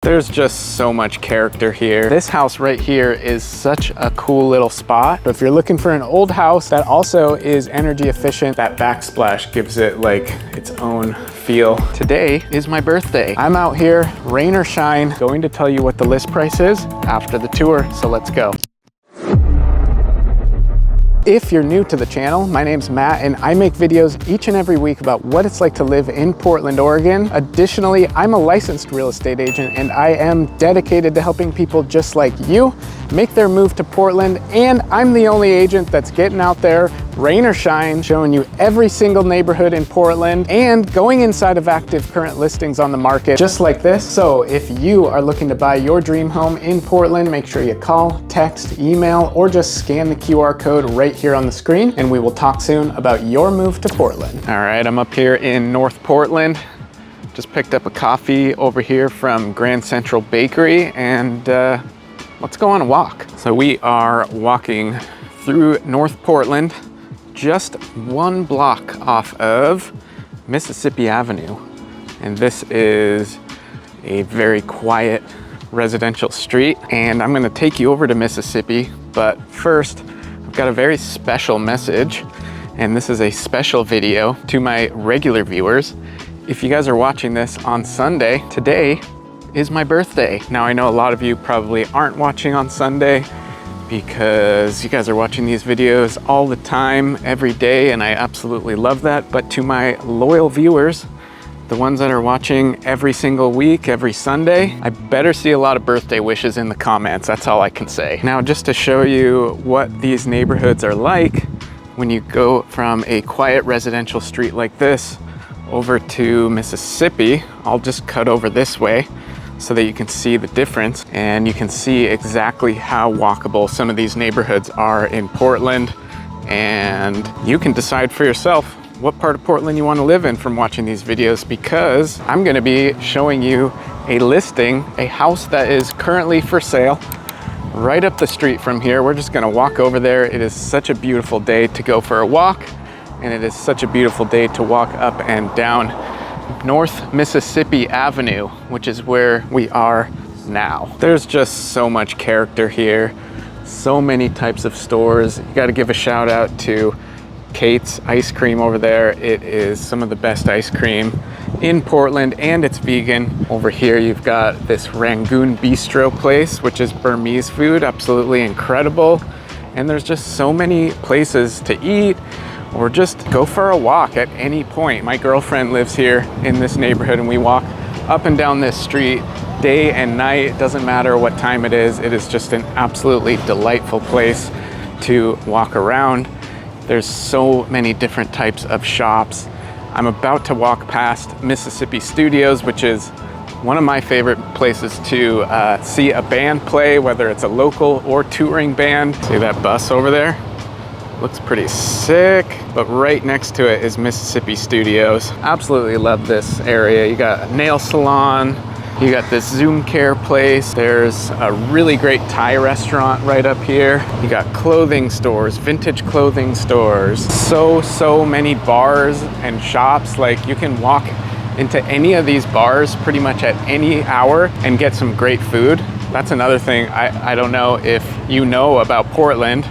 There's just so much character here. This house right here is such a cool little spot. But if you're looking for an old house that also is energy efficient, that backsplash gives it like its own feel. Today is my birthday. I'm out here, rain or shine, going to tell you what the list price is after the tour, so let's go. If you're new to the channel, my name's Matt and I make videos each and every week about what it's like to live in Portland, Oregon. Additionally, I'm a licensed real estate agent and I am dedicated to helping people just like you make their move to Portland. And I'm the only agent that's getting out there, rain or shine, showing you every single neighborhood in Portland and going inside of active current listings on the market just like this. So if you are looking to buy your dream home in Portland, make sure you call, text, email, or just scan the QR code right here on the screen and we will talk soon about your move to Portland. All right, I'm up here in North Portland. Just picked up a coffee over here from Grand Central Bakery and let's go on a walk. So we are walking through North Portland, just one block off of Mississippi Avenue. And this is a very quiet residential street. And I'm gonna take you over to Mississippi, but first, I've got a very special message. And this is a special video to my regular viewers. If you guys are watching this on Sunday, today is my birthday. Now I know a lot of you probably aren't watching on Sunday because you guys are watching these videos all the time, every day, and I absolutely love that. But to my loyal viewers, the ones that are watching every single week, every Sunday, I better see a lot of birthday wishes in the comments. That's all I can say. Now, just to show you what these neighborhoods are like, when you go from a quiet residential street like this over to Mississippi, I'll just cut over this way so that you can see the difference and you can see exactly how walkable some of these neighborhoods are in Portland. And you can decide for yourself what part of Portland you want to live in from watching these videos, because I'm going to be showing you a listing, a house that is currently for sale right up the street from here. We're just going to walk over there. It is such a beautiful day to go for a walk, and it is such a beautiful day to walk up and down North Mississippi Avenue, which is where we are now. There's just so much character here, so many types of stores. You got to give a shout out to Kate's Ice Cream over there. It is some of the best ice cream in Portland and it's vegan. Over here you've got this Rangoon Bistro place, which is Burmese food, absolutely incredible. And there's just so many places to eat or just go for a walk at any point. My girlfriend lives here in this neighborhood and we walk up and down this street day and night. It doesn't matter what time it is. It is just an absolutely delightful place to walk around. There's so many different types of shops. I'm about to walk past Mississippi Studios, which is one of my favorite places to see a band play, whether it's a local or touring band. See that bus over there? Looks pretty sick, but right next to it is Mississippi Studios. Absolutely love this area. You got a nail salon, you got this Zoom care place. There's a really great Thai restaurant right up here. You got clothing stores, vintage clothing stores. So many bars and shops. Like you can walk into any of these bars pretty much at any hour and get some great food. That's another thing. I don't know if you know about Portland.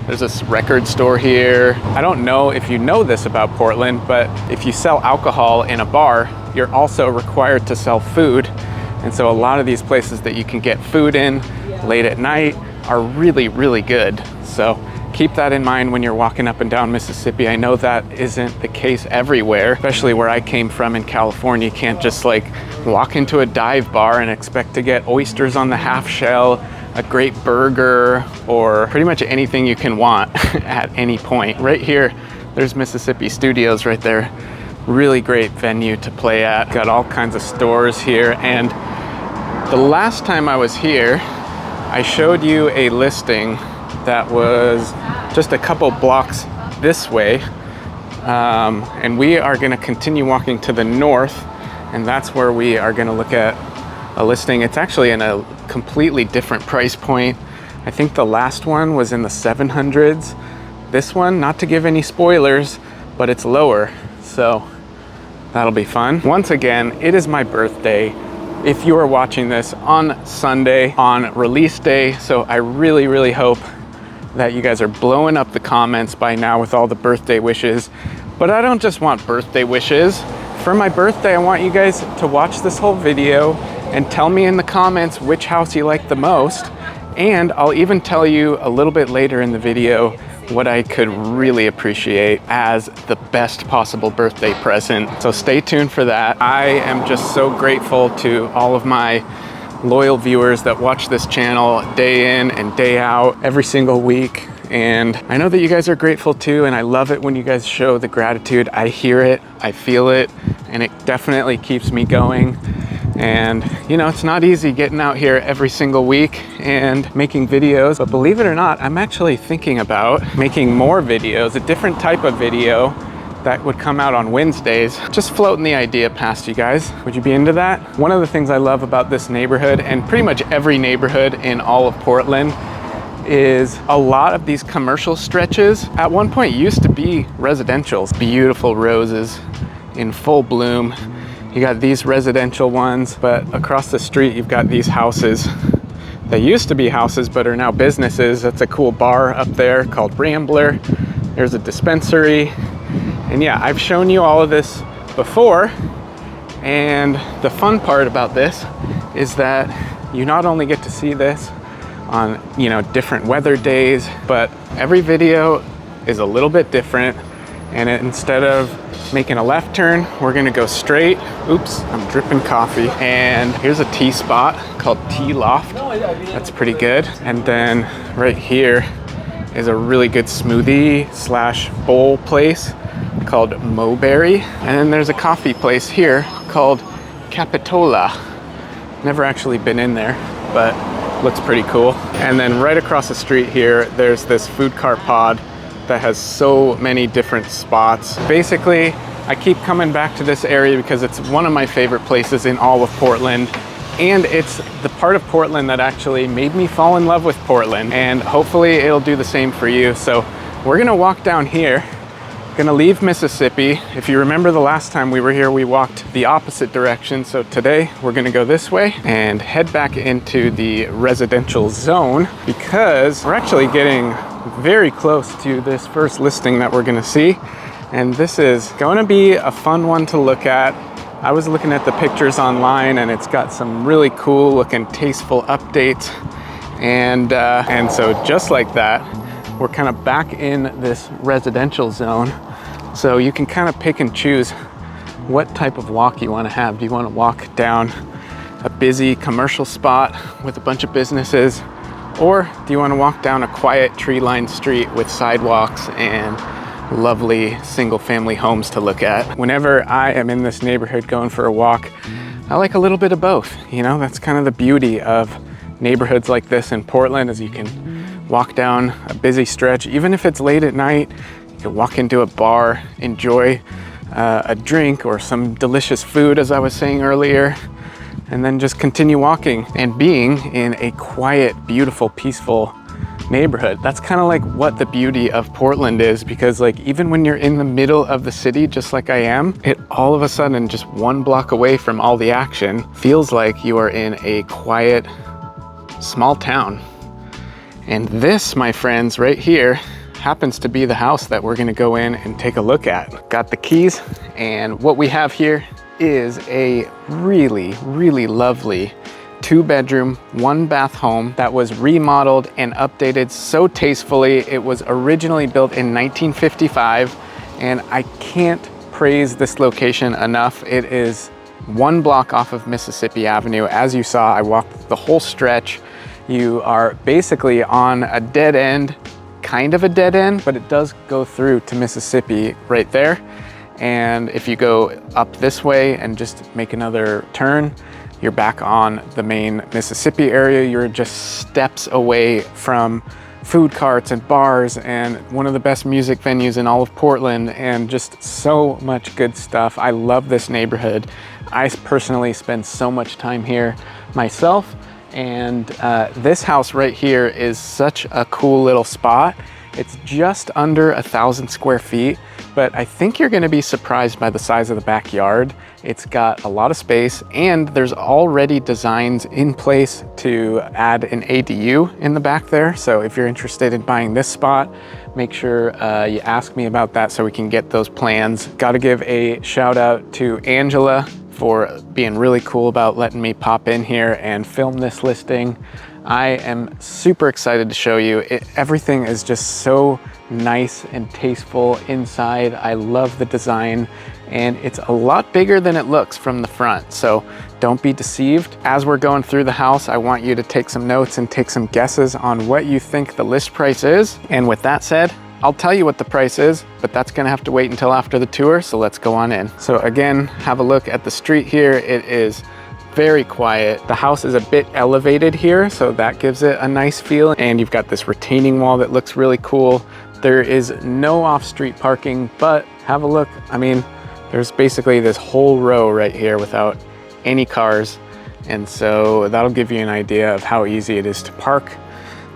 There's this record store here. I don't know if you know this about Portland, but if you sell alcohol in a bar, you're also required to sell food. And so a lot of these places that you can get food in late at night are really, really good. So keep that in mind when you're walking up and down Mississippi. I know that isn't the case everywhere, especially where I came from in California. You can't just like walk into a dive bar and expect to get oysters on the half shell, a great burger, or pretty much anything you can want at any point. Right here, there's Mississippi Studios right there. Really great venue to play at. Got all kinds of stores here. And the last time I was here, I showed you a listing that was just a couple blocks this way. And we are gonna continue walking to the north, and that's where we are gonna look at a listing. It's actually in a completely different price point. I think the last one was in the 700s. This one, not to give any spoilers, but it's lower. So that'll be fun. Once again, it is my birthday. if you are watching this on Sunday, on release day. So I really, really hope that you guys are blowing up the comments by now with all the birthday wishes. But I don't just want birthday wishes. For my birthday, I want you guys to watch this whole video and tell me in the comments which house you like the most. And I'll even tell you a little bit later in the video what I could really appreciate as the best possible birthday present. So stay tuned for that. I am just so grateful to all of my loyal viewers that watch this channel day in and day out, every single week. And I know that you guys are grateful too, and I love it when you guys show the gratitude. I hear it, I feel it, and it definitely keeps me going. And you know, it's not easy getting out here every single week and making videos, but believe it or not, I'm actually thinking about making more videos, a different type of video that would come out on Wednesdays. Just floating the idea past you guys. Would you be into that? One of the things I love about this neighborhood, and pretty much every neighborhood in all of Portland, is a lot of these commercial stretches at one point used to be residentials. Beautiful roses in full bloom. You got these residential ones, but across the street you've got these houses. They used to be houses but are now businesses. That's a cool bar up there called Rambler. There's a dispensary. And yeah, I've shown you all of this before, and the fun part about this is that you not only get to see this on, you know, different weather days, but every video is a little bit different. And instead of making a left turn, we're gonna go straight. Oops, I'm dripping coffee. And here's a tea spot called Tea Loft. That's pretty good. And then right here is a really good smoothie slash bowl place called Moberry. And then there's a coffee place here called Capitola. Never actually been in there, but looks pretty cool. And then right across the street here, there's this food cart pod that has so many different spots. Basically, I keep coming back to this area because it's one of my favorite places in all of Portland. And it's the part of Portland that actually made me fall in love with Portland. And hopefully it'll do the same for you. So we're gonna walk down here. Gonna leave Mississippi. If you remember the last time we were here, we walked the opposite direction. So today we're gonna go this way and head back into the residential zone because we're actually getting very close to this first listing that we're gonna see. And this is gonna be a fun one to look at. I was looking at the pictures online and it's got some really cool looking tasteful updates. And so just like that, we're kind of back in this residential zone. So you can kind of pick and choose what type of walk you want to have. Do you want to walk down a busy commercial spot with a bunch of businesses? Or do you want to walk down a quiet tree-lined street with sidewalks and lovely single-family homes to look at? Whenever I am in this neighborhood going for a walk, I like a little bit of both. You know, that's kind of the beauty of neighborhoods like this in Portland, is you can walk down a busy stretch. Even if it's late at night, you can walk into a bar, enjoy a drink or some delicious food, as I was saying earlier, and then just continue walking and being in a quiet, beautiful, peaceful neighborhood. That's kind of like what the beauty of Portland is, because like even when you're in the middle of the city, just like I am, it all of a sudden just one block away from all the action feels like you are in a quiet, small town. And this, my friends, right here happens to be the house that we're gonna go in and take a look at. Got the keys, and what we have here is a really, really lovely 2-bedroom, 1-bath home that was remodeled and updated so tastefully. It was originally built in 1955, and I can't praise this location enough. It is 1 block off of Mississippi Avenue. As you saw, I walked the whole stretch. You are basically on a dead end, kind of a dead end, but it does go through to Mississippi right there. And if you go up this way and just make another turn, you're back on the main Mississippi area. You're just steps away from food carts and bars and one of the best music venues in all of Portland, and just so much good stuff. I love this neighborhood. I personally spend so much time here myself, and this house right here is such a cool little spot. It's just under 1,000 square feet, but I think you're gonna be surprised by the size of the backyard. It's got a lot of space, and there's already designs in place to add an ADU in the back there. So if you're interested in buying this spot, make sure you ask me about that so we can get those plans. Gotta give a shout out to Angela for being really cool about letting me pop in here and film this listing. I am super excited to show you. Everything is just so nice and tasteful inside. I love the design, and it's a lot bigger than it looks from the front. So don't be deceived. As we're going through the house, I want you to take some notes and take some guesses on what you think the list price is. And with that said, I'll tell you what the price is, but that's gonna have to wait until after the tour, so let's go on in. So again, have a look at the street here. It is very quiet. The house is a bit elevated here, so that gives it a nice feel. And you've got this retaining wall that looks really cool. There is no off-street parking, but have a look. I mean, there's basically this whole row right here without any cars. And so that'll give you an idea of how easy it is to park.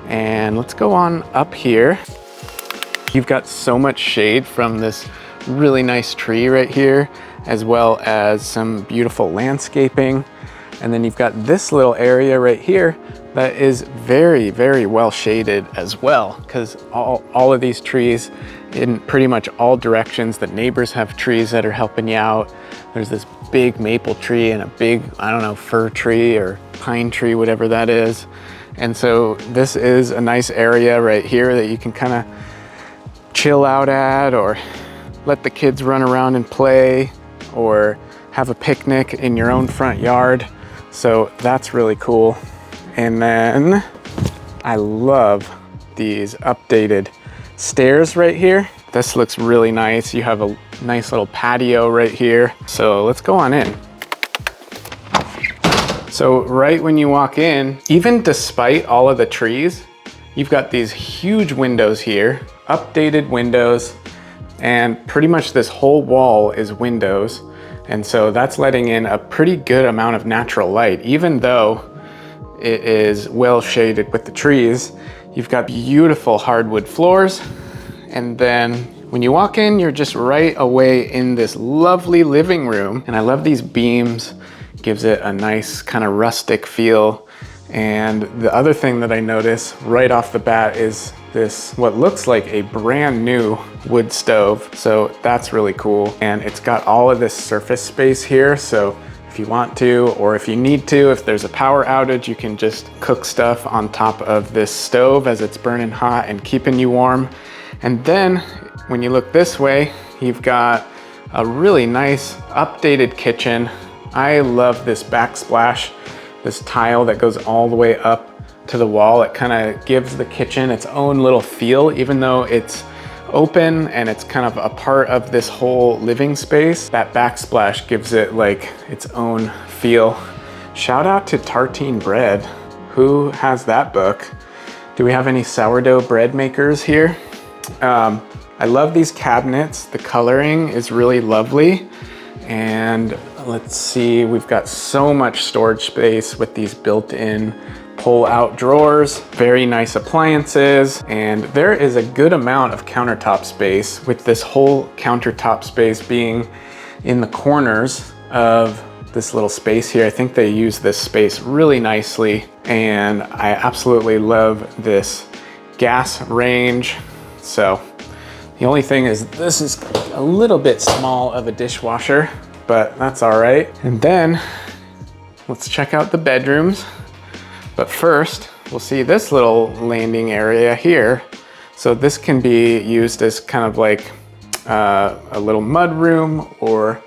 And let's go on up here. You've got so much shade from this really nice tree right here, as well as some beautiful landscaping. And then you've got this little area right here that is very, very well shaded as well, because all of these trees in pretty much all directions. The neighbors have trees that are helping you out. There's this big maple tree and a big, I don't know, fir tree or pine tree, whatever that is. And so this is a nice area right here that you can kind of chill out at, or let the kids run around and play, or have a picnic in your own front yard. So that's really cool. And then I love these updated stairs right here. This looks really nice. You have a nice little patio right here. So let's go on in. So right when you walk in, even despite all of the trees, you've got these huge windows here, updated windows, and pretty much this whole wall is windows. And so that's letting in a pretty good amount of natural light. Even though it is well shaded with the trees, you've got beautiful hardwood floors. And then when you walk in, you're just right away in this lovely living room. And I love these beams, gives it a nice kind of rustic feel. And the other thing that I notice right off the bat is this, what looks like a brand new wood stove. So that's really cool. And it's got all of this surface space here. So if you want to, or if you need to, if there's a power outage, you can just cook stuff on top of this stove as it's burning hot and keeping you warm. And then when you look this way, you've got a really nice updated kitchen. I love this backsplash, this tile that goes all the way up to the wall. It kind of gives the kitchen its own little feel, even though it's open and it's kind of a part of this whole living space. That backsplash gives it like its own feel. Shout out to Tartine Bread. Who has that book? Do we have any sourdough bread makers here? I love these cabinets. The coloring is really lovely. And let's see, we've got so much storage space with these built-in pull-out drawers, very nice appliances, and there is a good amount of countertop space, with this whole countertop space being in the corners of this little space here. I think they use this space really nicely, and I absolutely love this gas range. So the only thing is this is a little bit small of a dishwasher, but that's all right. And then let's check out the bedrooms. But first, we'll see this little landing area here. So this can be used as kind of like a little mud room, or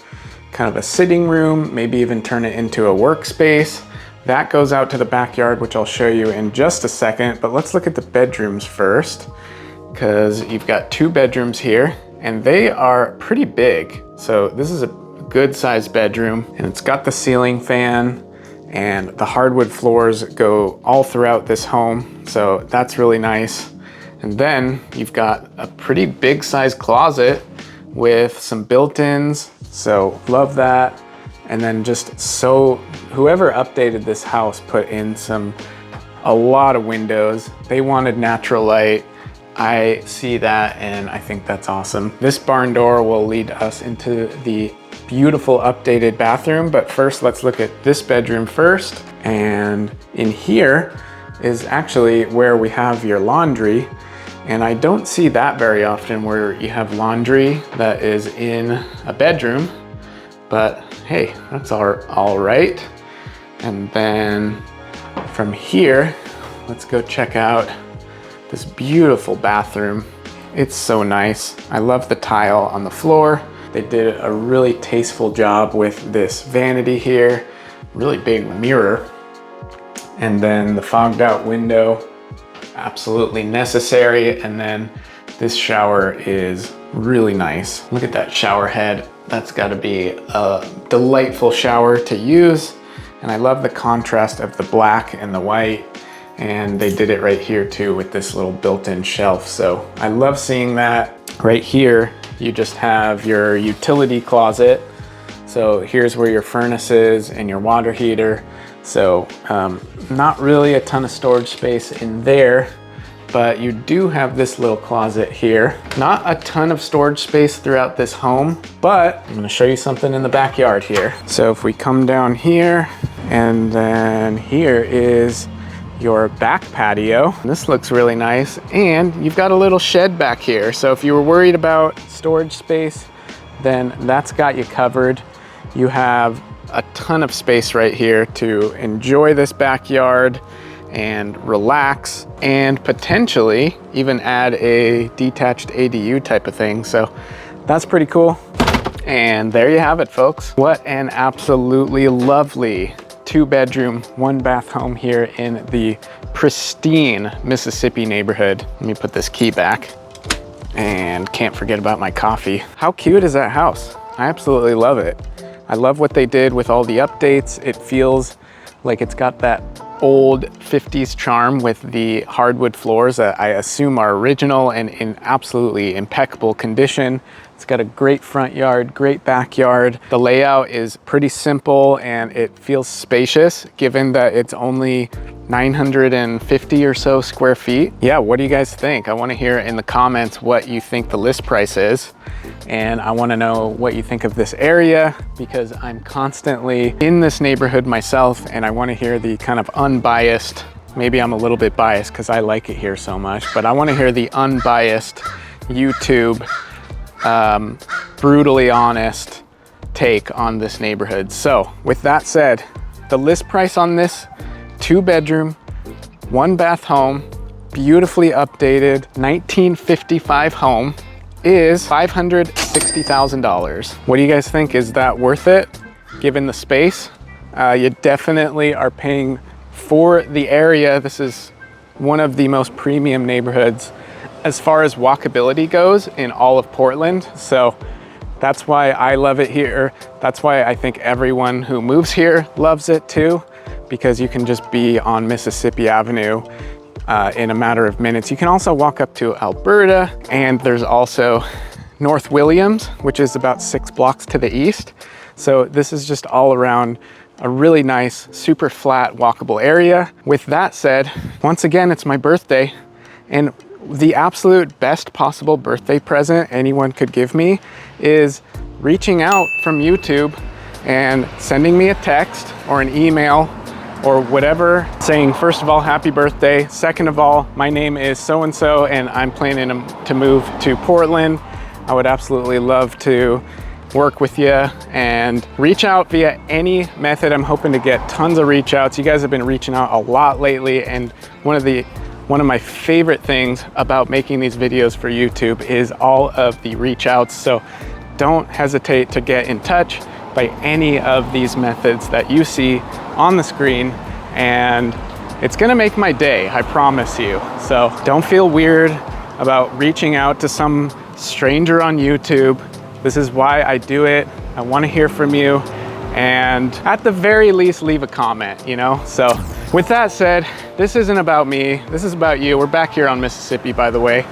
kind of a sitting room, maybe even turn it into a workspace. That goes out to the backyard, which I'll show you in just a second. But let's look at the bedrooms first, because you've got 2 bedrooms here and they are pretty big. So this is a good sized bedroom, and it's got the ceiling fan, and the hardwood floors go all throughout this home. So that's really nice. And then you've got a pretty big sized closet with some built-ins. So love that. And then just so whoever updated this house put in a lot of windows. They wanted natural light. I see that and I think that's awesome. This barn door will lead us into the beautiful updated bathroom, but first let's look at this bedroom first. And in here is actually where we have your laundry. And I don't see that very often where you have laundry that is in a bedroom, but hey, that's all right. And then from here, let's go check out this beautiful bathroom. It's so nice. I love the tile on the floor. They did a really tasteful job with this vanity here, really big mirror. And then the fogged out window, absolutely necessary. And then this shower is really nice. Look at that shower head. That's gotta be a delightful shower to use. And I love the contrast of the black and the white. And they did it right here too with this little built-in shelf. So I love seeing that. Right here, you just have your utility closet. So here's where your furnace is and your water heater. So not really a ton of storage space in there, but you do have this little closet here. Not a ton of storage space throughout this home, but I'm gonna show you something in the backyard here. So if we come down here, and then here is your back patio. This looks really nice, and you've got a little shed back here. So if you were worried about storage space, then that's got you covered. You have a ton of space right here to enjoy this backyard and relax, and potentially even add a detached ADU type of thing. So that's pretty cool. And there you have it, folks. What an absolutely lovely 2-bedroom, 1-bath home here in the pristine Mississippi neighborhood. Let me put this key back, and can't forget about my coffee. How cute is that house? I absolutely love it. I love what they did with all the updates. It feels like it's got that old 50s charm with the hardwood floors that I assume are original and in absolutely impeccable condition. It's got a great front yard, great backyard. The layout is pretty simple and it feels spacious given that it's only 950 or so square feet. Yeah, what do you guys think? I want to hear in the comments what you think the list price is. And I want to know what you think of this area, because I'm constantly in this neighborhood myself and I want to hear the kind of unbiased, maybe I'm a little bit biased because I like it here so much, but I want to hear the unbiased YouTube, brutally honest take on this neighborhood. So with that said, the list price on this 2-bedroom, 1-bath home, beautifully updated 1955 home is $560,000. What do you guys think? Is that worth it given the space? You definitely are paying for the area. This is one of the most premium neighborhoods as far as walkability goes in all of Portland. So that's why I love it here. That's why I think everyone who moves here loves it too, because you can just be on Mississippi Avenue in a matter of minutes. You can also walk up to Alberta, and there's also North Williams, which is about 6 blocks to the east. So this is just all around a really nice, super flat, walkable area. With that said, once again, it's my birthday, and the absolute best possible birthday present anyone could give me is reaching out from YouTube and sending me a text or an email or whatever, saying, first of all, happy birthday. Second of all, my name is so-and-so and I'm planning to move to Portland. I would absolutely love to work with you, and reach out via any method. I'm hoping to get tons of reach outs. You guys have been reaching out a lot lately, and one of my favorite things about making these videos for YouTube is all of the reach outs. So don't hesitate to get in touch by any of these methods that you see on the screen, and it's gonna make my day, I promise you. So don't feel weird about reaching out to some stranger on YouTube. This is why I do it. I wanna hear from you, and at the very least, leave a comment, you know? So with that said, this isn't about me, this is about you. We're back here on Mississippi, by the way,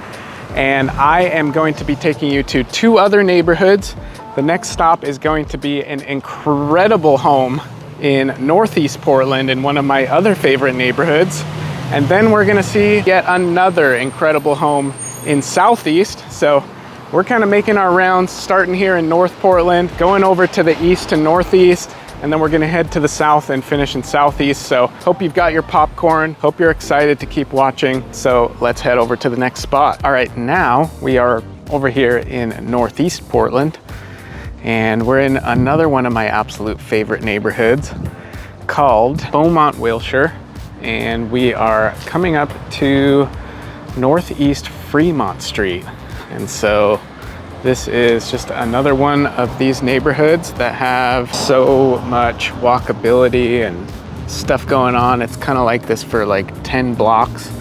and I am going to be taking you to 2 other neighborhoods. The next stop is going to be an incredible home in Northeast Portland in one of my other favorite neighborhoods. And then we're gonna see yet another incredible home in Southeast. So we're kind of making our rounds, starting here in North Portland, going over to the east and northeast, and then we're gonna head to the south and finish in Southeast. So hope you've got your popcorn, hope you're excited to keep watching. So let's head over to the next spot. All right, now we are over here in Northeast Portland, and we're in another one of my absolute favorite neighborhoods called Beaumont-Wilshire, and we are coming up to Northeast Fremont Street. And so this is just another one of these neighborhoods that have so much walkability and stuff going on. It's kind of like this for like 10 blocks.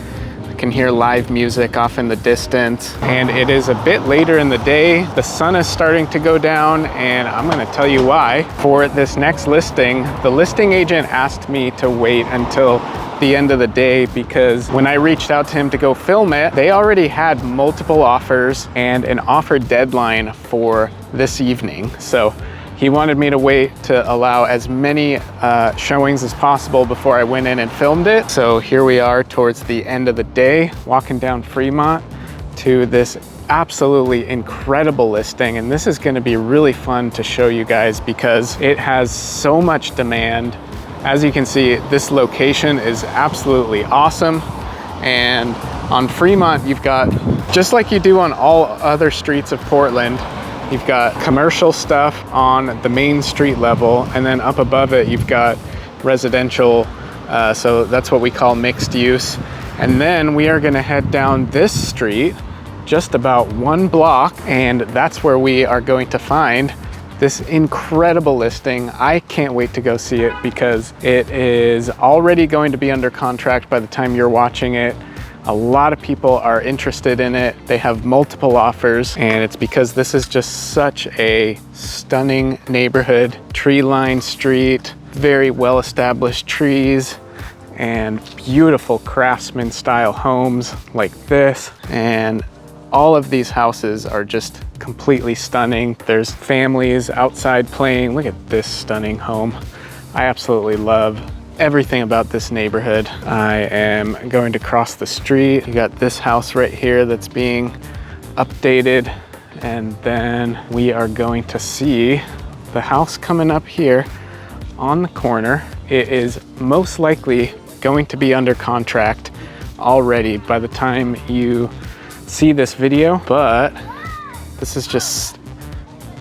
I can hear live music off in the distance, and it is a bit later in the day. The sun is starting to go down, and I'm going to tell you why. For this next listing, the listing agent asked me to wait until the end of the day because when I reached out to him to go film it, they already had multiple offers and an offer deadline for this evening. So he wanted me to wait to allow as many showings as possible before I went in and filmed it. So here we are towards the end of the day, walking down Fremont to this absolutely incredible listing. And this is going to be really fun to show you guys because it has so much demand. As you can see, this location is absolutely awesome. And on Fremont, you've got, just like you do on all other streets of Portland, you've got commercial stuff on the main street level, and then up above it, you've got residential. So that's what we call mixed use. And then we are gonna head down this street, just about 1 block, and that's where we are going to find this incredible listing. I can't wait to go see it because it is already going to be under contract by the time you're watching it. A lot of people are interested in it. They have multiple offers, and it's because this is just such a stunning neighborhood. Tree-lined street, very well-established trees, and beautiful craftsman style homes like this. And all of these houses are just completely stunning. There's families outside playing. Look at this stunning home. I absolutely love everything about this neighborhood. I am going to cross the street. You got this house right here that's being updated, and then we are going to see the house coming up here on the corner. It is most likely going to be under contract already by the time you see this video, but this is just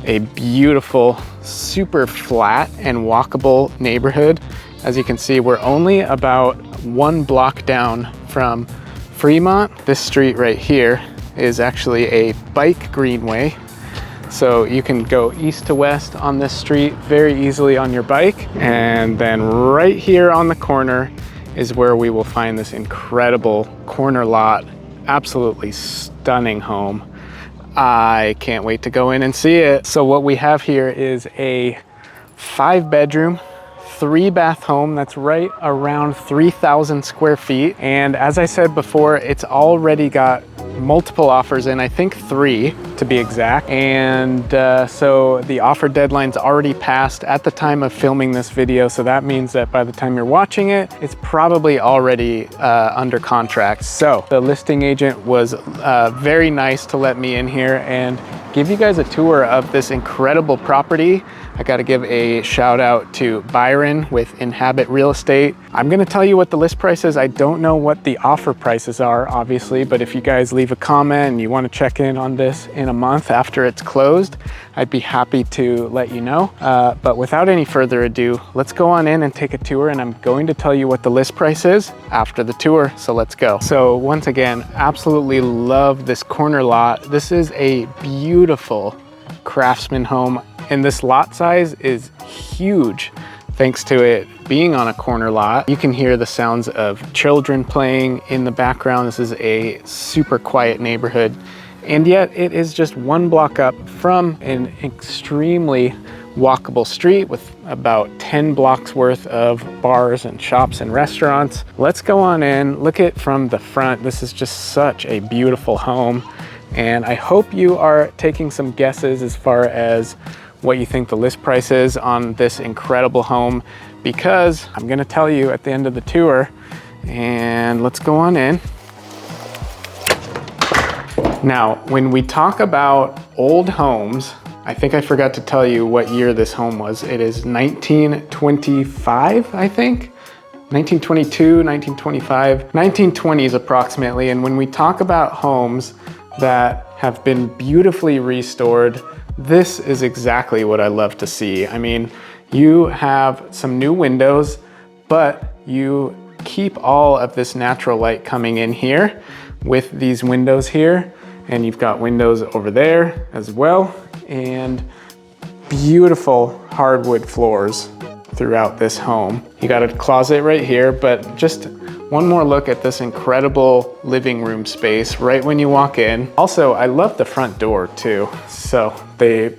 a beautiful, super flat and walkable neighborhood. As you can see, we're only about 1 block down from Fremont. This street right here is actually a bike greenway. So you can go east to west on this street very easily on your bike. And then right here on the corner is where we will find this incredible corner lot, absolutely stunning home. I can't wait to go in and see it. So what we have here is a 5-bedroom, 3-bath home that's right around 3,000 square feet. And as I said before, it's already got multiple offers in, I think 3 to be exact. And so the offer deadline's already passed at the time of filming this video. So that means that by the time you're watching it, it's probably already under contract. So the listing agent was very nice to let me in here and give you guys a tour of this incredible property. I got to give a shout out to Byron with Inhabit Real Estate. I'm going to tell you what the list price is. I don't know what the offer prices are, obviously, but if you guys leave a comment and you want to check in on this in a month after it's closed, I'd be happy to let you know. But without any further ado, let's go on in and take a tour, and I'm going to tell you what the list price is after the tour. So let's go. So once again, absolutely love this corner lot. This is a beautiful craftsman home, and this lot size is huge thanks to it being on a corner lot. You can hear the sounds of children playing in the background. This is a super quiet neighborhood, and yet it is just 1 block up from an extremely walkable street with about 10 blocks worth of bars and shops and restaurants. Let's go on in, look at it from the front. This is just such a beautiful home, and I hope you are taking some guesses as far as what you think the list price is on this incredible home, because I'm gonna tell you at the end of the tour. And let's go on in. Now, when we talk about old homes, I think I forgot to tell you what year this home was. It is 1925, I think. 1922, 1925, 1920s approximately. And when we talk about homes that have been beautifully restored, this is exactly what I love to see. I mean, you have some new windows, but you keep all of this natural light coming in here with these windows here. And you've got windows over there as well, and beautiful hardwood floors throughout this home. You got a closet right here, but just one more look at this incredible living room space right when you walk in. Also, I love the front door too. So they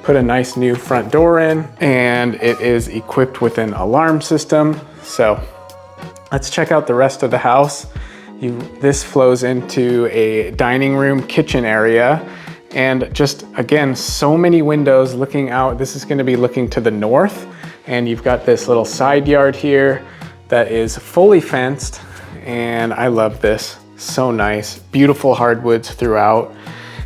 put a nice new front door in, and it is equipped with an alarm system. So let's check out the rest of the house. This flows into a dining room kitchen area, and just again, so many windows looking out. This is going to be looking to the north, and you've got this little side yard here that is fully fenced, and I love this. So nice, beautiful hardwoods throughout.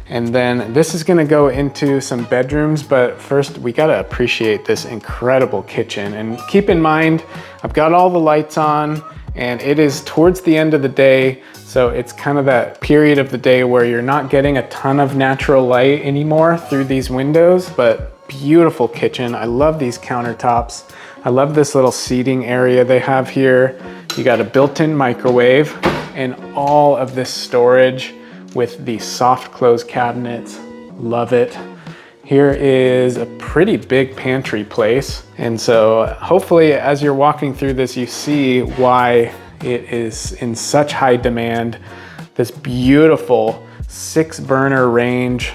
And then this is going to go into some bedrooms, but first we got to appreciate this incredible kitchen. And keep in mind, I've got all the lights on, and it is towards the end of the day, so it's kind of that period of the day where you're not getting a ton of natural light anymore through these windows, but beautiful kitchen. I love these countertops. I love this little seating area they have here. You got a built-in microwave and all of this storage with the soft close cabinets. Love it. Here is a pretty big pantry place. And so hopefully as you're walking through this, you see why it is in such high demand. This beautiful 6-burner range.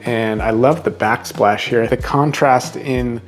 And I love the backsplash here. The contrast in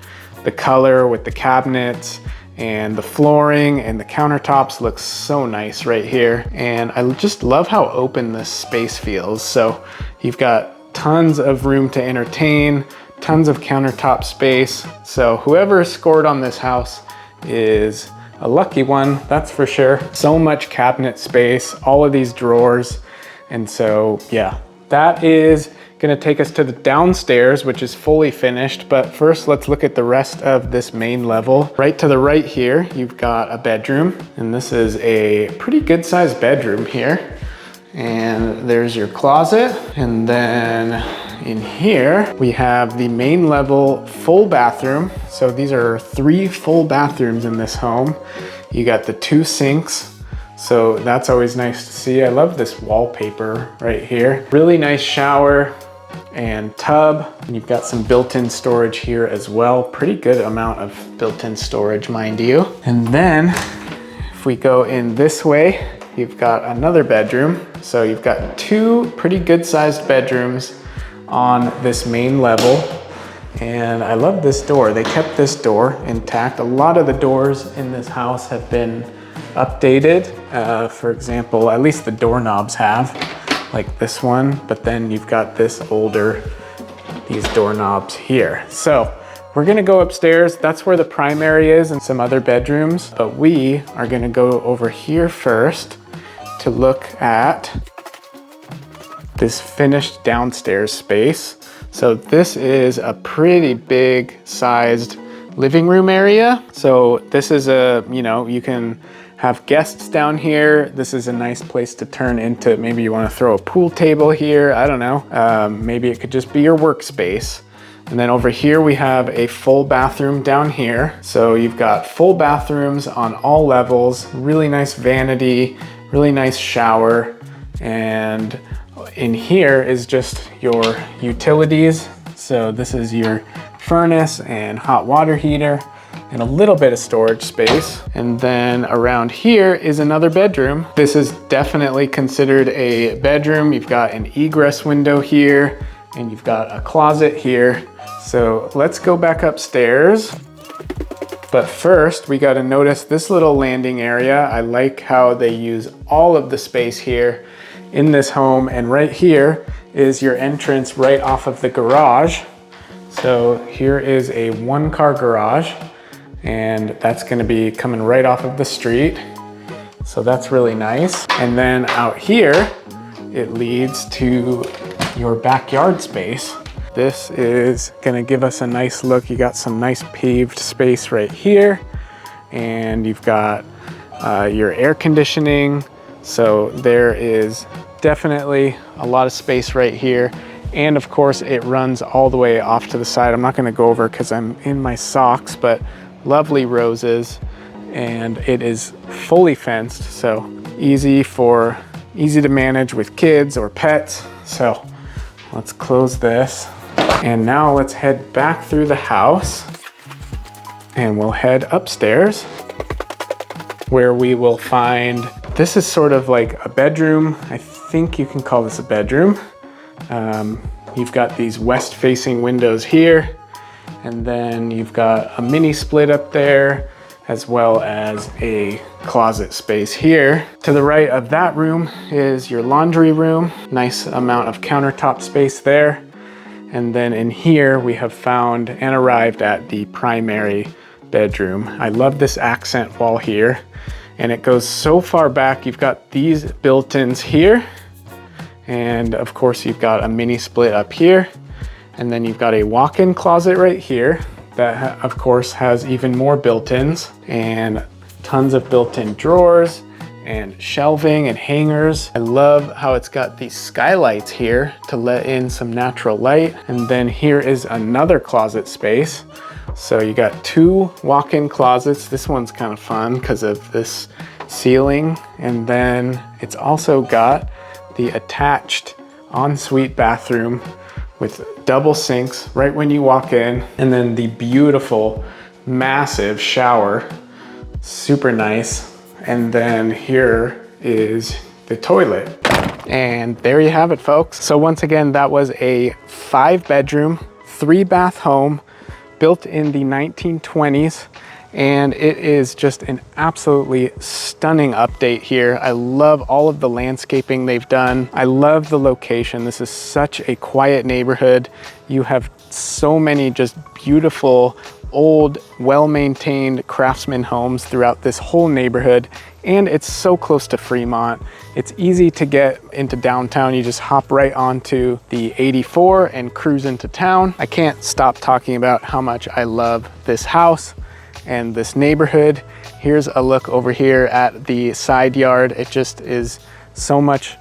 the color with the cabinets and the flooring and the countertops looks so nice right here. And I just love how open this space feels. So you've got tons of room to entertain, tons of countertop space. So whoever scored on this house is a lucky one, that's for sure. So much cabinet space, all of these drawers. And so yeah, that is gonna take us to the downstairs, which is fully finished. But first, let's look at the rest of this main level. Right to the right here, you've got a bedroom, and this is a pretty good sized bedroom here. And there's your closet. And then in here, we have the main level full bathroom. So these are 3 full bathrooms in this home. You got the 2 sinks. So that's always nice to see. I love this wallpaper right here. Really nice shower and tub. And you've got some built-in storage here as well. Pretty good amount of built-in storage, mind you. And then if we go in this way, you've got another bedroom. So you've got 2 pretty good sized bedrooms on this main level. And I love this door. They kept this door intact. A lot of the doors in this house have been updated. For example, at least the doorknobs have, like this one, but then you've got these doorknobs here. So we're gonna go upstairs. That's where the primary is and some other bedrooms, but we are gonna go over here first to look at this finished downstairs space. So this is a pretty big sized living room area. So this is you can have guests down here. This is a nice place to turn into, maybe you want to throw a pool table here. I don't know. Maybe it could just be your workspace. And then over here, we have a full bathroom down here. So you've got full bathrooms on all levels, really nice vanity, really nice shower. And in here is just your utilities. So this is your furnace and hot water heater and a little bit of storage space. And then around here is another bedroom. This is definitely considered a bedroom. You've got an egress window here and you've got a closet here. So let's go back upstairs. But first, we got to notice this little landing area. I like how they use all of the space here in this home. And right here is your entrance right off of the garage. So here is a 1-car garage, and that's going to be coming right off of the street. So that's really nice. And then out here, it leads to your backyard space. This is gonna give us a nice look. You got some nice paved space right here, and you've got your air conditioning. So there is definitely a lot of space right here. And of course it runs all the way off to the side. I'm not gonna go over because I'm in my socks, but lovely roses, and it is fully fenced. So easy to manage with kids or pets. So let's close this. And now let's head back through the house, and we'll head upstairs where we will find, this is sort of like a bedroom. I think you can call this a bedroom. You've got these west facing windows here, and then you've got a mini split up there, as well as a closet space here. To the right of that room is your laundry room. Nice amount of countertop space there. And then in here, we have found and arrived at the primary bedroom. I love this accent wall here, and it goes so far back. You've got these built-ins here, and of course you've got a mini split up here, and then you've got a walk-in closet right here that of course has even more built-ins, and tons of built-in drawers and shelving and hangers. I love how it's got these skylights here to let in some natural light. And then here is another closet space. So you got two walk-in closets. This one's kind of fun because of this ceiling. And then it's also got the attached ensuite bathroom with double sinks right when you walk in. And then the beautiful, massive shower, super nice. And then here is the toilet. And there you have it, folks. So once again, that was a 5-bedroom, 3-bath home built in the 1920s. And it is just an absolutely stunning update here. I love all of the landscaping they've done. I love the location. This is such a quiet neighborhood. You have so many just beautiful, old, well-maintained craftsman homes throughout this whole neighborhood, and it's so close to Fremont. It's easy to get into downtown. You just hop right onto the 84 and cruise into town. I can't stop talking about how much I love this house and this neighborhood. Here's a look over here at the side yard. It just is so much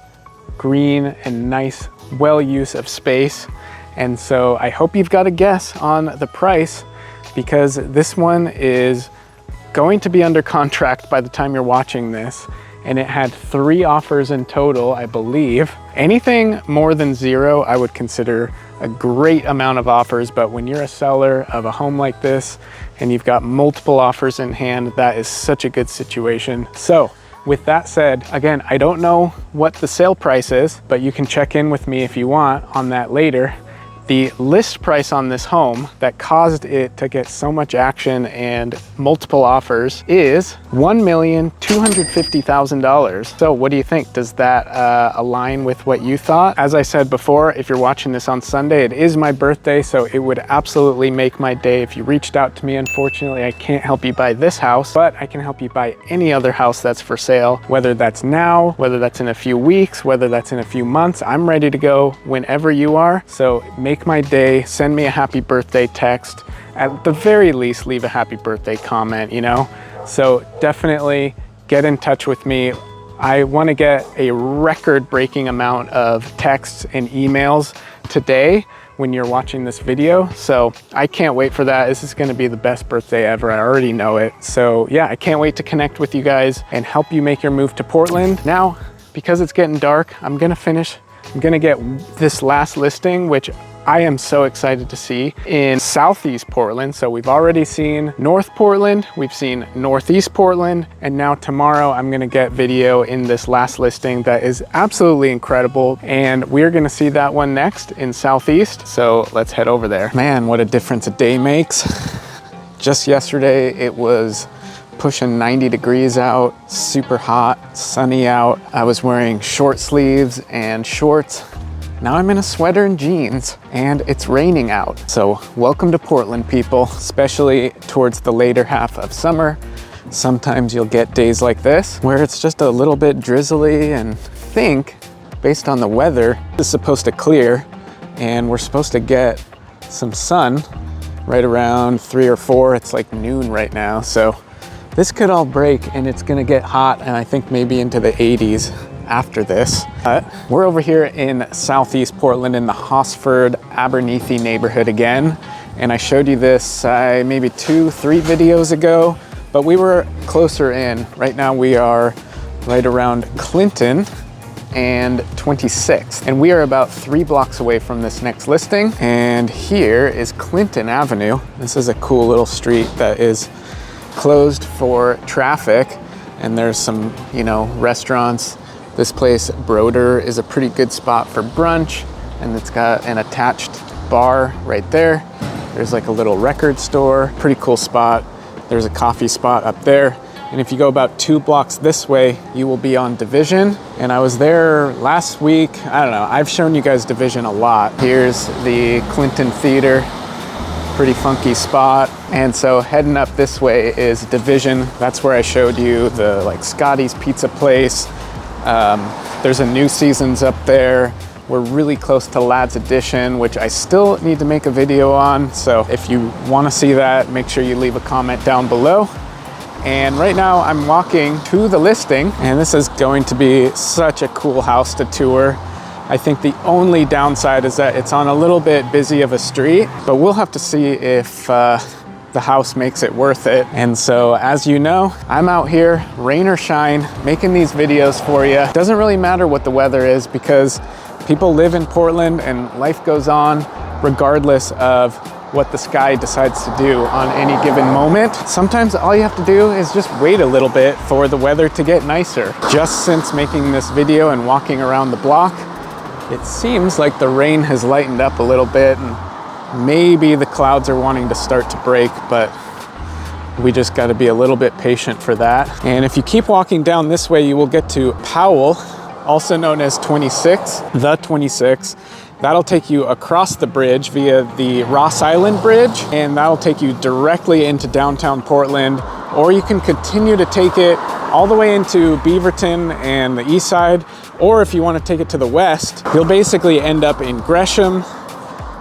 green and nice, well use of space. And so I hope you've got a guess on the price, because this one is going to be under contract by the time you're watching this. And it had 3 offers in total, I believe. Anything more than 0, I would consider a great amount of offers. But when you're a seller of a home like this and you've got multiple offers in hand, that is such a good situation. So with that said, again, I don't know what the sale price is, but you can check in with me if you want on that later. The list price on this home that caused it to get so much action and multiple offers is $1,250,000. So what do you think? Does that align with what you thought? As I said before, if you're watching this on Sunday, it is my birthday, so it would absolutely make my day if you reached out to me. Unfortunately, I can't help you buy this house, but I can help you buy any other house that's for sale, whether that's now, whether that's in a few weeks, whether that's in a few months. I'm ready to go whenever you are. So make my day, send me a happy birthday text. At the very least, leave a happy birthday comment, you know? So definitely get in touch with me. I want to get a record-breaking amount of texts and emails today when you're watching this video. So I can't wait for that. This is going to be the best birthday ever. I already know it. So yeah, I can't wait to connect with you guys and help you make your move to Portland. Now, because it's getting dark, I'm going to get this last listing, which I am so excited to see, in Southeast Portland. So we've already seen North Portland, we've seen Northeast Portland, and now tomorrow I'm gonna get video in this last listing that is absolutely incredible. And we're gonna see that one next in Southeast. So let's head over there. Man, what a difference a day makes. Just yesterday, it was pushing 90 degrees out, super hot, sunny out. I was wearing short sleeves and shorts. Now I'm in a sweater and jeans, and it's raining out. So welcome to Portland, people, especially towards the later half of summer. Sometimes you'll get days like this where it's just a little bit drizzly, and I think based on the weather, it's supposed to clear and we're supposed to get some sun right around 3 or 4. It's like noon right now. So this could all break and it's gonna get hot, and I think maybe into the 80s after this. But we're over here in Southeast Portland in the Hosford Abernethy neighborhood again. And I showed you this maybe 2-3 videos ago, but we were closer in. Right now we are right around Clinton and 26th. And we are about 3 blocks away from this next listing. And here is Clinton Avenue. This is a cool little street that is closed for traffic. And there's some, you know, restaurants. This place, Broder, is a pretty good spot for brunch. And it's got an attached bar right there. There's like a little record store, pretty cool spot. There's a coffee spot up there. And if you go about 2 blocks this way, you will be on Division. And I was there last week. I don't know, I've shown you guys Division a lot. Here's the Clinton Theater, pretty funky spot. And so heading up this way is Division. That's where I showed you the like Scotty's Pizza place. There's a New Seasons up there. We're really close to Ladd's Edition, which I still need to make a video on. So if you want to see that, make sure you leave a comment down below. And right now I'm walking to the listing, and this is going to be such a cool house to tour. I think the only downside is that it's on a little bit busy of a street, but we'll have to see if the house makes it worth it. And so, as you know, I'm out here, rain or shine, making these videos for you. It doesn't really matter what the weather is, because people live in Portland and life goes on regardless of what the sky decides to do on any given moment. Sometimes all you have to do is just wait a little bit for the weather to get nicer. Just since making this video and walking around the block, it seems like the rain has lightened up a little bit, and maybe the clouds are wanting to start to break, but we just got to be a little bit patient for that. And if you keep walking down this way, you will get to Powell, also known as 26, the 26. That'll take you across the bridge via the Ross Island Bridge, and that'll take you directly into downtown Portland. Or you can continue to take it all the way into Beaverton and the east side, or if you want to take it to the west, you'll basically end up in Gresham.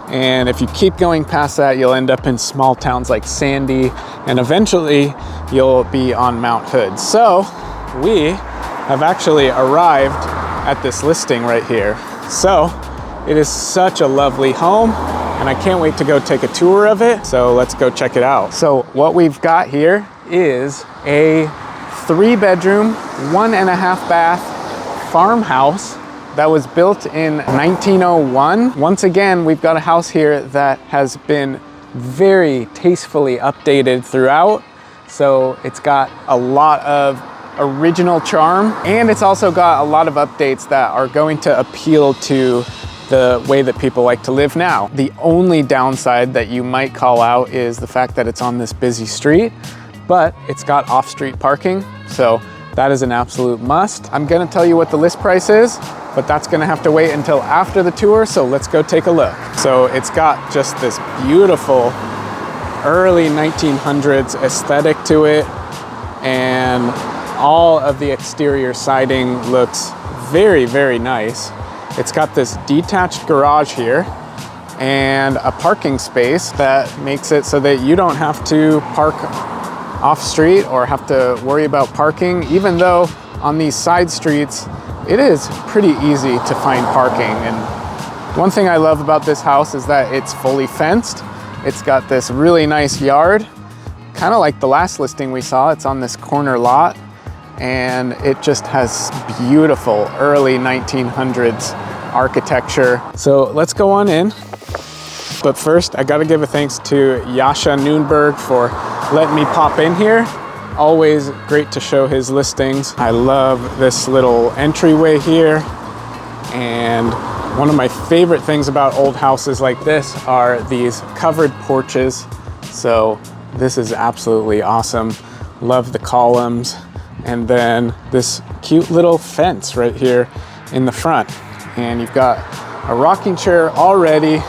And if you keep going past that, you'll end up in small towns like Sandy, and eventually you'll be on Mount Hood. So we have actually arrived at this listing right here. So it is such a lovely home, and I can't wait to go take a tour of it. So let's go check it out. So what we've got here is a 3-bedroom, 1.5 bath farmhouse that was built in 1901. Once again, we've got a house here that has been very tastefully updated throughout. So it's got a lot of original charm, and it's also got a lot of updates that are going to appeal to the way that people like to live now. The only downside that you might call out is the fact that it's on this busy street, but it's got off-street parking, so that is an absolute must. I'm gonna tell you what the list price is, but that's gonna have to wait until after the tour, so let's go take a look. So it's got just this beautiful early 1900s aesthetic to it, and all of the exterior siding looks very, very nice. It's got this detached garage here and a parking space that makes it so that you don't have to park off street or have to worry about parking, even though on these side streets, it is pretty easy to find parking. And one thing I love about this house is that it's fully fenced. It's got this really nice yard, kind of like the last listing we saw. It's on this corner lot, and it just has beautiful early 1900s architecture. So let's go on in. But first, I gotta give a thanks to Yasha Noonberg for letting me pop in here. Always great to show his listings. I love this little entryway here. And one of my favorite things about old houses like this are these covered porches. So this is absolutely awesome. Love the columns. And then this cute little fence right here in the front. And you've got a rocking chair already,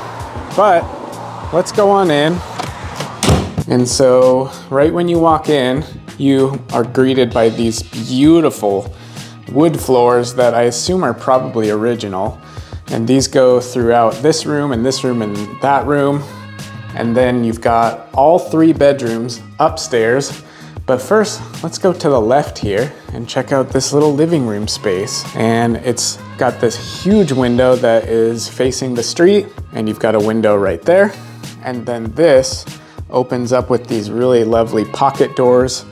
but let's go on in. And so right when you walk in, you are greeted by these beautiful wood floors that I assume are probably original. And these go throughout this room and that room. And then you've got all 3 bedrooms upstairs. But first, let's go to the left here and check out this little living room space. And it's got this huge window that is facing the street, and you've got a window right there. And then this opens up with these really lovely pocket doors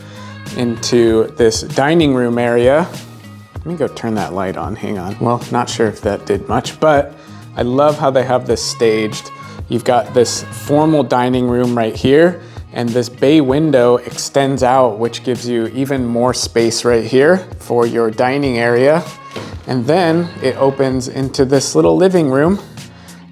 into this dining room area. Let me go turn that light on, hang on. Well, not sure if that did much, but I love how they have this staged. You've got this formal dining room right here, and this bay window extends out, which gives you even more space right here for your dining area. And then it opens into this little living room.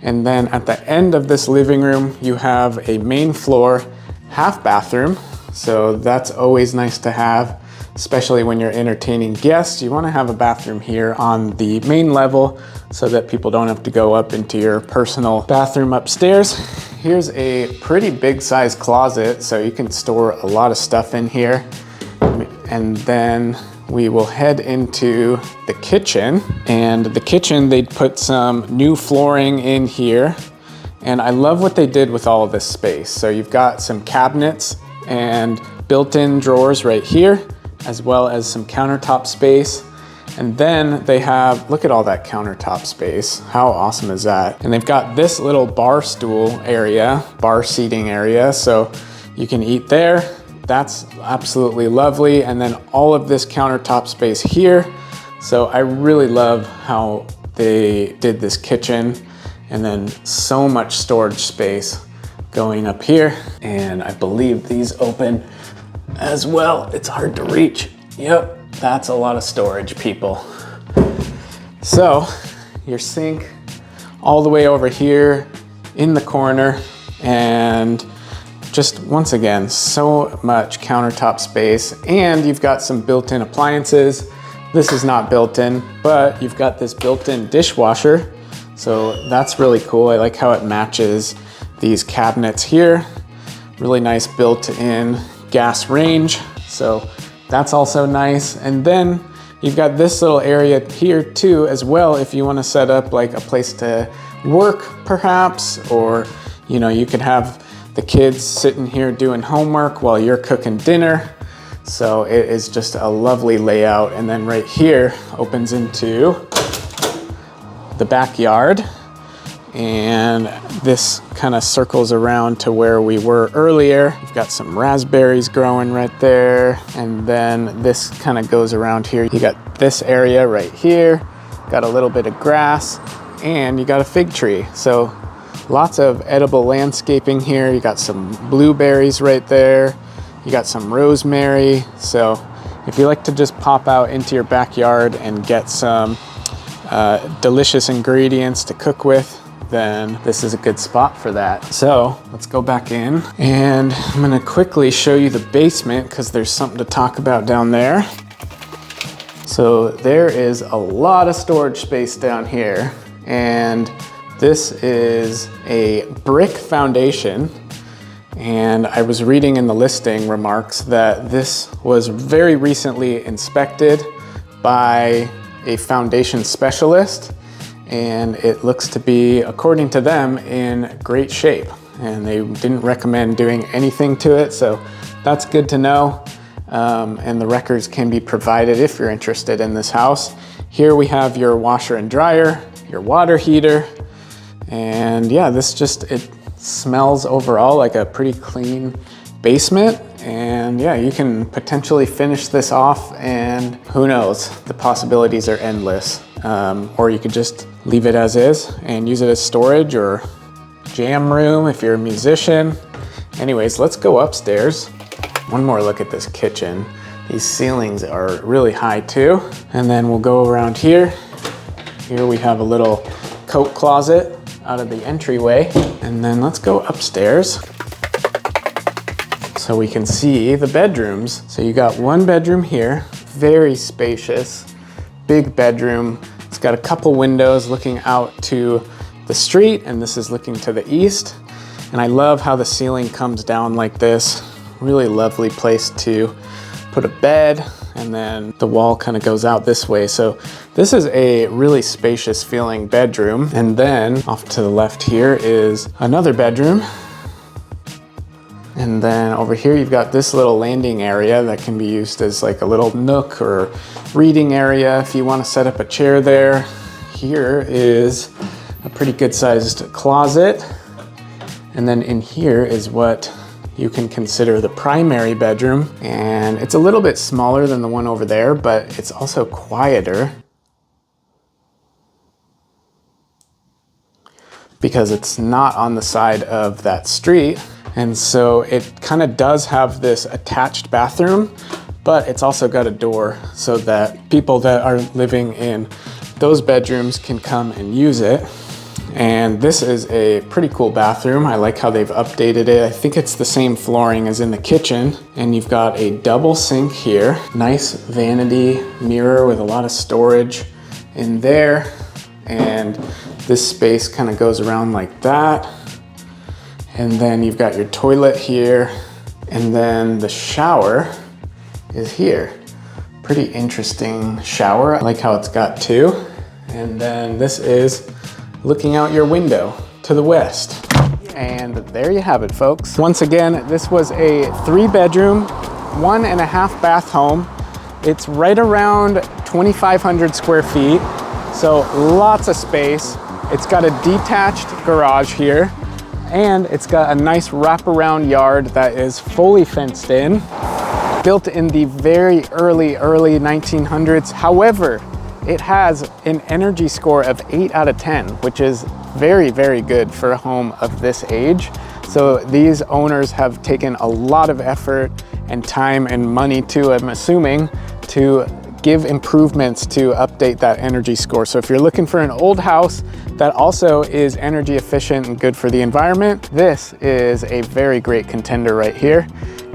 And then at the end of this living room, you have a main floor half bathroom. So that's always nice to have, especially when you're entertaining guests. You want to have a bathroom here on the main level so that people don't have to go up into your personal bathroom upstairs. Here's a pretty big size closet, so you can store a lot of stuff in here. And then we will head into the kitchen. And the kitchen, they put some new flooring in here. And I love what they did with all of this space. So you've got some cabinets and built-in drawers right here, as well as some countertop space. And then they have, look at all that countertop space. How awesome is that? And they've got this little bar stool area, bar seating area, so you can eat there. That's absolutely lovely. And then all of this countertop space here. So I really love how they did this kitchen, and then so much storage space going up here. And I believe these open as well. It's hard to reach. Yep. That's a lot of storage, people. So your sink all the way over here in the corner, and just once again, so much countertop space, and you've got some built-in appliances. This is not built-in, but you've got this built-in dishwasher. So that's really cool. I like how it matches these cabinets here. Really nice built-in gas range. So that's also nice. And then you've got this little area here too as well, if you want to set up like a place to work perhaps, or you could have the kids sitting here doing homework while you're cooking dinner. So it is just a lovely layout. And then right here opens into the backyard, and this kind of circles around to where we were earlier. You've got some raspberries growing right there, and then this kind of goes around here. You got this area right here, got a little bit of grass, and you got a fig tree. So lots of edible landscaping here. You got some blueberries right there, you got some rosemary. So if you like to just pop out into your backyard and get some delicious ingredients to cook with, then this is a good spot for that. So let's go back in, and I'm gonna quickly show you the basement because there's something to talk about down there. So there is a lot of storage space down here, and this is a brick foundation. And I was reading in the listing remarks that this was very recently inspected by a foundation specialist, and it looks to be, according to them, in great shape. And they didn't recommend doing anything to it, so that's good to know. And the records can be provided if you're interested in this house. Here we have your washer and dryer, your water heater, and yeah, it smells overall like a pretty clean basement. And yeah, you can potentially finish this off, and who knows, the possibilities are endless. Or you could just leave it as is and use it as storage or jam room if you're a musician. Anyways, let's go upstairs. One more look at this kitchen. These ceilings are really high too. And then we'll go around here. Here we have a little coat closet out of the entryway. And then let's go upstairs so we can see the bedrooms. So you got one bedroom here, very spacious, big bedroom. It's got a couple windows looking out to the street, and this is looking to the east. And I love how the ceiling comes down like this. Really lovely place to put a bed, and then the wall kind of goes out this way. So this is a really spacious feeling bedroom. And then off to the left here is another bedroom. And then over here, you've got this little landing area that can be used as like a little nook or reading area if you want to set up a chair there. Here is a pretty good sized closet. And then in here is what you can consider the primary bedroom. And it's a little bit smaller than the one over there, but it's also quieter because it's not on the side of that street. And so it kind of does have this attached bathroom, but it's also got a door so that people that are living in those bedrooms can come and use it. And this is a pretty cool bathroom. I like how they've updated it. I think it's the same flooring as in the kitchen. And you've got a double sink here. Nice vanity mirror with a lot of storage in there. And this space kind of goes around like that. And then you've got your toilet here, and then the shower is here. Pretty interesting shower. I like how it's got two. And then this is looking out your window to the west. And there you have it, folks. Once again, this was a 3-bedroom, 1.5 bath home. It's right around 2,500 square feet. So lots of space. It's got a detached garage here. And it's got a nice wraparound yard that is fully fenced in, built in the very early 1900s. However, it has an energy score of 8 out of 10, which is very, very good for a home of this age. So these owners have taken a lot of effort and time and money to, I'm assuming, to give improvements to update that energy score. So if you're looking for an old house that also is energy efficient and good for the environment, this is a very great contender right here.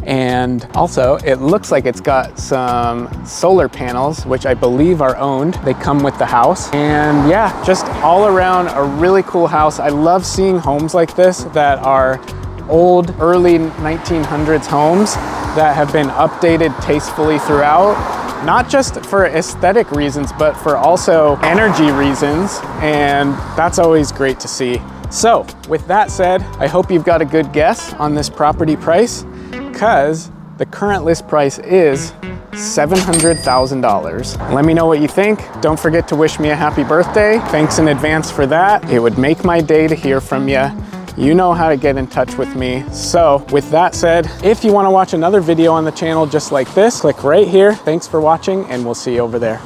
And also it looks like it's got some solar panels, which I believe are owned. They come with the house. And yeah, just all around a really cool house. I love seeing homes like this that are old, early 1900s homes that have been updated tastefully throughout. Not just for aesthetic reasons, but for also energy reasons. And that's always great to see. So with that said, I hope you've got a good guess on this property price, because the current list price is $700,000. Let me know what you think. Don't forget to wish me a happy birthday. Thanks in advance for that. It would make my day to hear from you. You know how to get in touch with me. So with that said, if you want to watch another video on the channel just like this, click right here. Thanks for watching, and we'll see you over there.